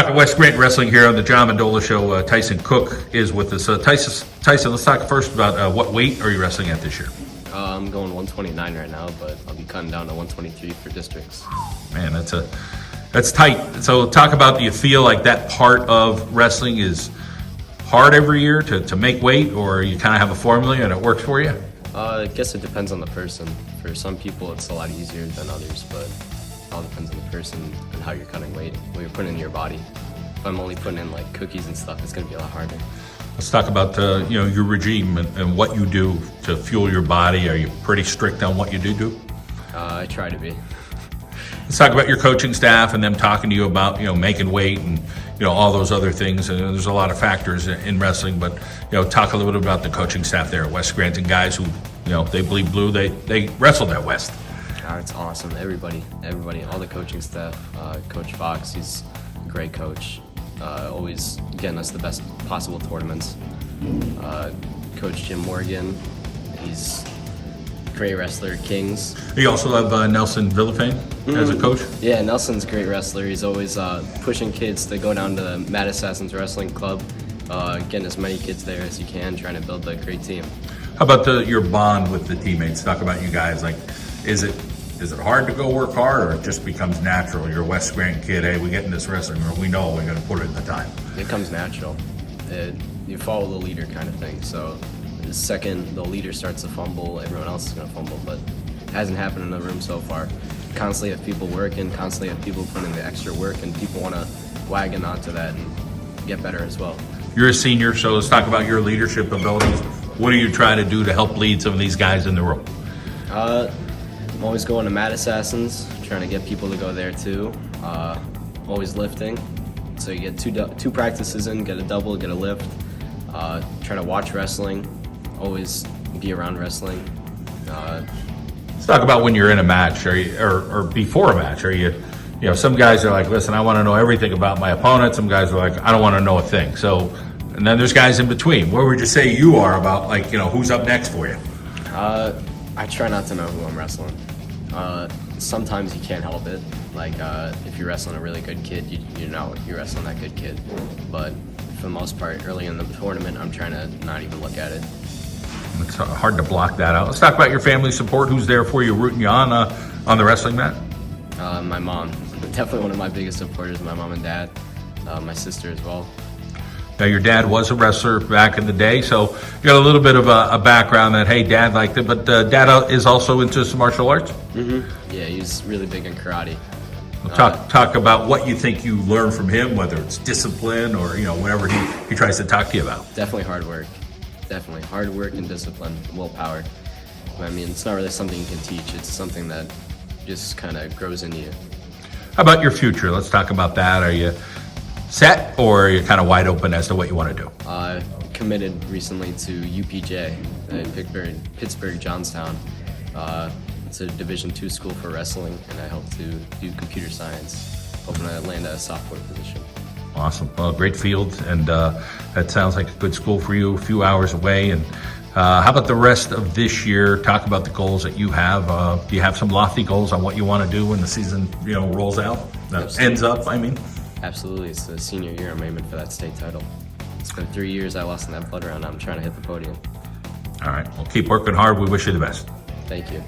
talking West Grant Wrestling here on the John Mendola Show. Tyson Cook is with us. Tyson, let's talk first about what weight are you wrestling at this year? I'm going 129 right now, but I'll be cutting down to 123 for districts. Man, that's tight. So talk about, do you feel like that part of wrestling is hard every year to make weight, or you kind of have a formula and it works for you? I guess it depends on the person. For some people, it's a lot easier than others, but it all depends on the person and how you're cutting weight, what you're putting in your body. If I'm only putting in like cookies and stuff, it's going to be a lot harder. Let's talk about your regime and what you do to fuel your body. Are you pretty strict on what you do? I try to be. Let's talk about your coaching staff and them talking to you about making weight and all those other things. And there's a lot of factors in wrestling, but talk a little bit about the coaching staff there at West Scranton. Guys who they bleed blue. They wrestled at West. It's awesome. Everybody, all the coaching staff. Coach Fox, he's a great coach. Always getting us the best possible tournaments. Coach Jim Morgan, he's a great wrestler, Kings. You also have Nelson Villafane as a coach? Yeah, Nelson's a great wrestler. He's always pushing kids to go down to the Mad Assassins Wrestling Club, getting as many kids there as you can, trying to build a great team. How about your bond with the teammates? Talk about you guys. Like, is it hard to go work hard, or it just becomes natural? You're a West Scranton kid. Hey, we get in this wrestling room. We know we're going to put it in the time. It comes natural. You follow the leader kind of thing. So the second the leader starts to fumble, everyone else is going to fumble. But it hasn't happened in the room so far. Constantly have people working, constantly have people putting in the extra work, and people want to wagon onto that and get better as well. You're a senior, so let's talk about your leadership abilities. What are you trying to do to help lead some of these guys in the room? I'm always going to Mad Assassins, trying to get people to go there too. Always lifting, so you get two practices in, get a double, get a lift. Trying to watch wrestling, always be around wrestling. Let's talk about when you're in a match, or before a match. Are you, some guys are like, listen, I want to know everything about my opponent. Some guys are like, I don't want to know a thing. So, and then there's guys in between. Where would you say you are about, like, who's up next for you? I try not to know who I'm wrestling. Sometimes you can't help it. Like, if you're wrestling a really good kid, you know you're wrestling that good kid. But for the most part, early in the tournament, I'm trying to not even look at it. It's hard to block that out. Let's talk about your family support. Who's there for you, rooting you on the wrestling mat? My mom. Definitely one of my biggest supporters, my mom and dad. My sister as well. Now, your dad was a wrestler back in the day, so you got a little bit of a background that, hey, dad liked it, but dad is also into some martial arts? Mm-hmm. Yeah, he's really big in karate. Well, talk about what you think you learned from him, whether it's discipline or, whatever he tries to talk to you about. Definitely hard work. Definitely. Hard work and discipline, willpower. I mean, it's not really something you can teach. It's something that just kind of grows in you. How about your future? Let's talk about that. Are you set, or are you kind of wide open as to what you want to do? Committed recently to UPJ in Pittsburgh, Johnstown. It's a Division II school for wrestling, and I hope to do computer science, hoping to land a sophomore position. Awesome. Well, great field, and that sounds like a good school for you, a few hours away. And how about the rest of this year? Talk about the goals that you have. Do you have some lofty goals on what you want to do when the season, rolls out? Ends up, I mean? Absolutely. It's the senior year. I'm aiming for that state title. It's been 3 years I lost in that blood round. I'm trying to hit the podium. All right. Well, keep working hard. We wish you the best. Thank you.